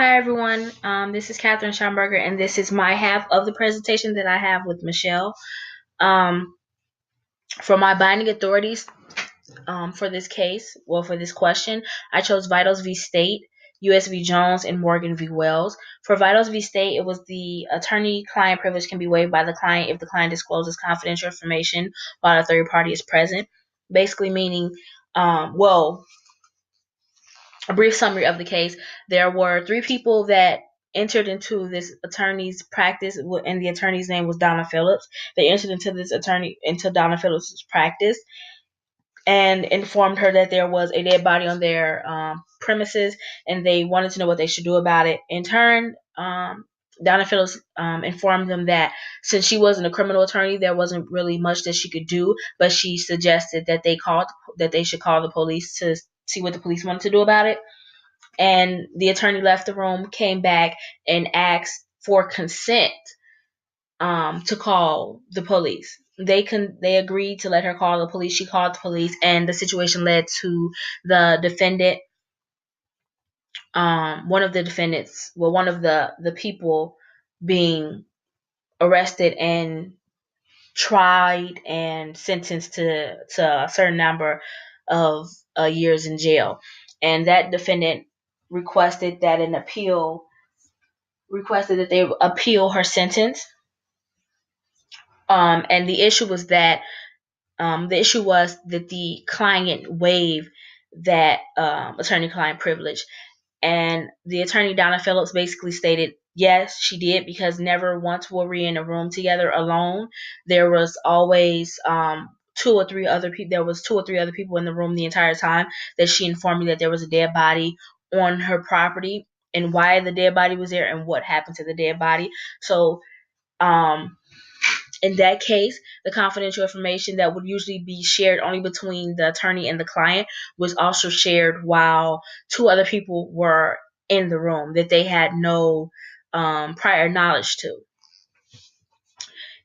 Hi everyone, this is Catherine Schomburger, and this is my half of the presentation that I have with Michelle. Um, for my binding authorities for this case, for this question, I chose Vitals v. State, U.S. v. Jones, and Morgan v. Wells. For Vitals v. State, it was the attorney-client privilege can be waived by the client if the client discloses confidential information while a third party is present. Basically meaning, a brief summary of the case. There were three people that entered into this attorney's practice, and the attorney's name was Donna Phillips. They entered into Donna Phillips' practice and informed her that there was a dead body on their premises, and they wanted to know what they should do about it. In turn, Donna Phillips informed them that since she wasn't a criminal attorney, there wasn't really much that she could do, but she suggested that they should call the police to see what the police wanted to do about it. And the attorney left the room, came back, and asked for consent to call the police. They agreed to let her call the police. She called the police, and the situation led to the defendant, one of the defendants, one of the people being arrested and tried and sentenced to a certain number of years in jail. And that defendant requested that they appeal her sentence. And the issue was that the client waived that attorney-client privilege, and the attorney Donna Phillips basically stated yes, she did, because never once were we in a room together alone. There was always two or three other people. There was two or three other people in the room the entire time that she informed me that there was a dead body on her property and why the dead body was there and what happened to the dead body. So, in that case, the confidential information that would usually be shared only between the attorney and the client was also shared while two other people were in the room that they had no prior knowledge to.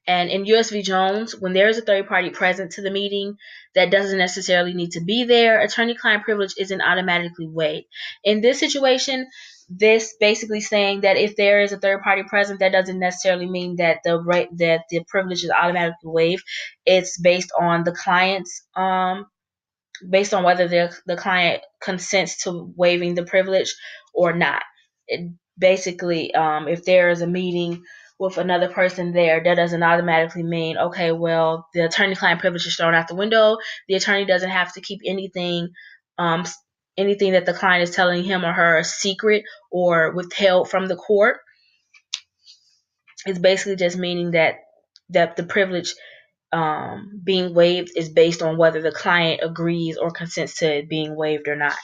And in U.S. v. Jones, when there is a third party present to the meeting that doesn't necessarily need to be there, attorney-client privilege isn't automatically waived. In this situation, this basically saying that if there is a third party present, that doesn't necessarily mean that the privilege is automatically waived. It's based on the client's based on whether the client consents to waiving the privilege or not. It basically, if there is a meeting with another person there, that doesn't automatically mean, okay, well, the attorney-client privilege is thrown out the window. The attorney doesn't have to keep anything that the client is telling him or her a secret or withheld from the court. It's basically just meaning that the privilege being waived is based on whether the client agrees or consents to it being waived or not.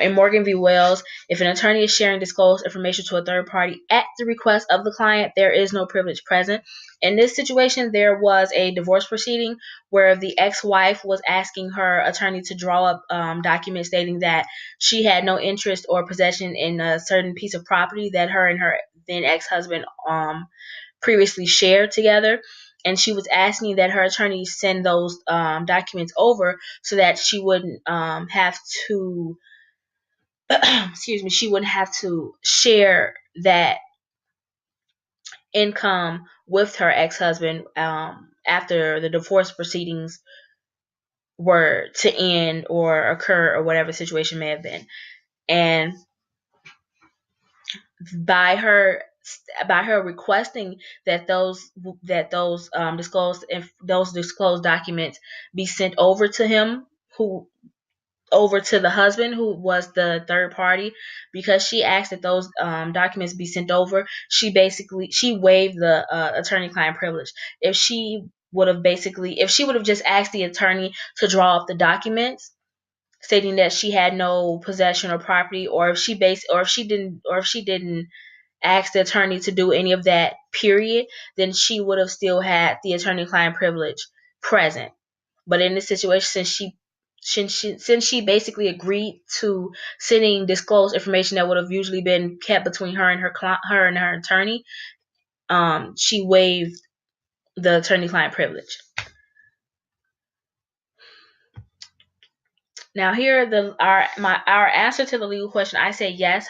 In Morgan v. Wells, if an attorney is sharing disclosed information to a third party at the request of the client, there is no privilege present. In this situation, there was a divorce proceeding where the ex-wife was asking her attorney to draw up documents stating that she had no interest or possession in a certain piece of property that her and her then ex-husband previously shared together. And she was asking that her attorney send those documents over so that she wouldn't have to she wouldn't have to share that income with her ex-husband after the divorce proceedings were to end or occur, or whatever the situation may have been. And by her requesting that those disclosed documents be sent over to him, over to the husband, who was the third party, because she asked that those documents be sent over, she waived the attorney-client privilege. If she would have just asked the attorney to draw up the documents stating that she had no possession or property, or if she didn't ask the attorney to do any of that, period, then she would have still had the attorney-client privilege present. But in this situation, since she basically agreed to sending disclosed information that would have usually been kept between her and her attorney, she waived the attorney-client privilege. Now here our answer to the legal question. I say yes.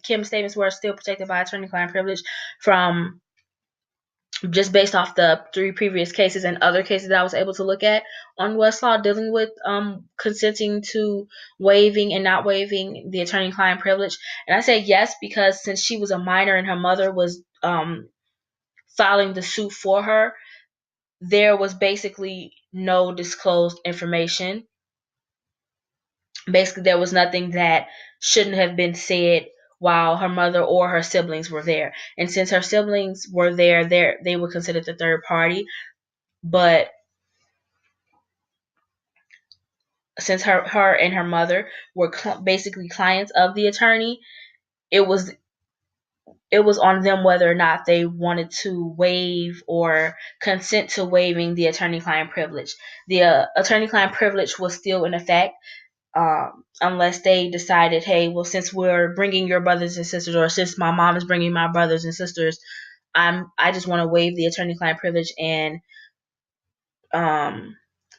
Kim's statements were still protected by attorney-client privilege from just based off the 3 previous cases and other cases that I was able to look at on Westlaw dealing with consenting to waiving and not waiving the attorney-client privilege. And I say yes because since she was a minor and her mother was filing the suit for her, there was basically no disclosed information. Basically, there was nothing that shouldn't have been said while her mother or her siblings were there. And since her siblings were there, they were considered the third party. But since her and her mother were basically clients of the attorney, it was on them whether or not they wanted to waive or consent to waiving the attorney-client privilege. The attorney-client privilege was still in effect unless they decided, hey, well, since we're bringing your brothers and sisters, or since my mom is bringing my brothers and sisters, I just want to waive the attorney-client privilege and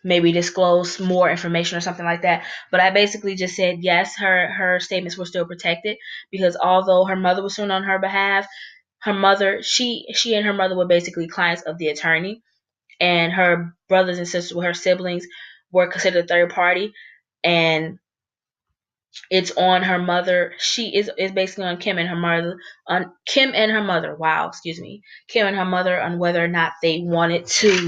maybe disclose more information or something like that. But I basically just said yes, her statements were still protected because although her mother was suing on her behalf, her mother, she and her mother were basically clients of the attorney, and her brothers and sisters, her siblings, were considered third party, and it's on her mother. She is basically on Kim and her mother, Wow, excuse me, Kim and her mother on whether or not they wanted to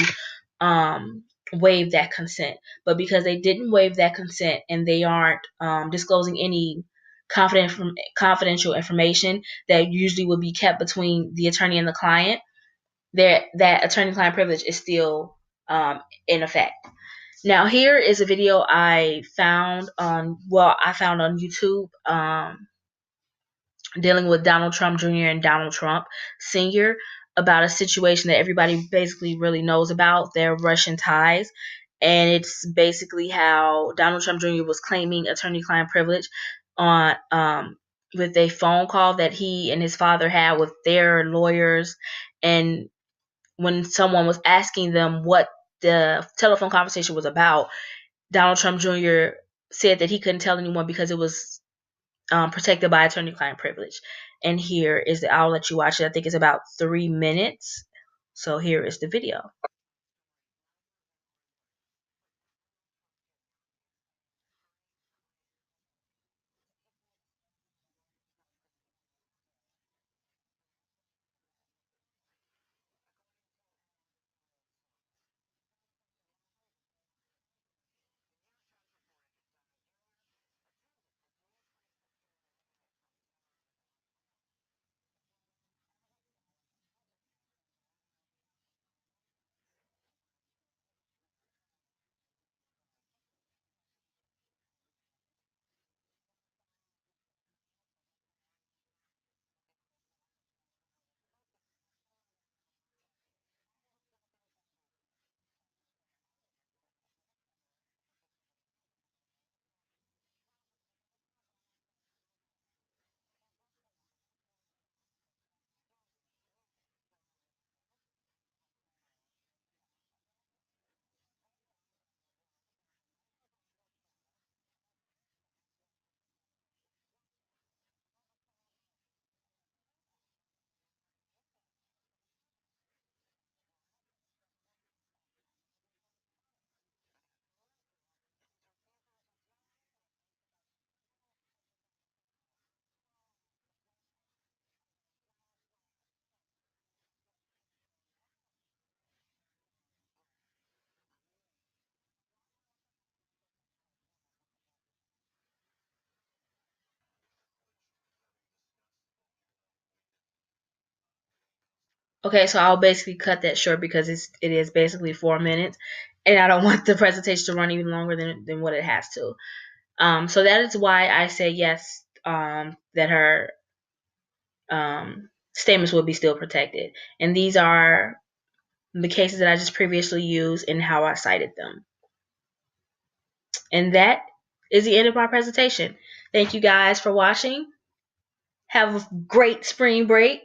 waive that consent. But because they didn't waive that consent and they aren't disclosing any confidential information that usually would be kept between the attorney and the client, that attorney-client privilege is still in effect. Now here is a video I found on YouTube dealing with Donald Trump Jr. and Donald Trump Sr. about a situation that everybody basically really knows about, their Russian ties. And it's basically how Donald Trump Jr. was claiming attorney-client privilege on with a phone call that he and his father had with their lawyers. And when someone was asking them what the telephone conversation was about, Donald Trump Jr. said that he couldn't tell anyone because it was protected by attorney-client privilege. And here is I'll let you watch it. I think it's about 3 minutes. So here is the video. Okay, so I'll basically cut that short because it is basically 4 minutes, and I don't want the presentation to run even longer than what it has to. So that is why I say yes, that her statements will be still protected. And these are the cases that I just previously used and how I cited them. And that is the end of my presentation. Thank you guys for watching. Have a great spring break.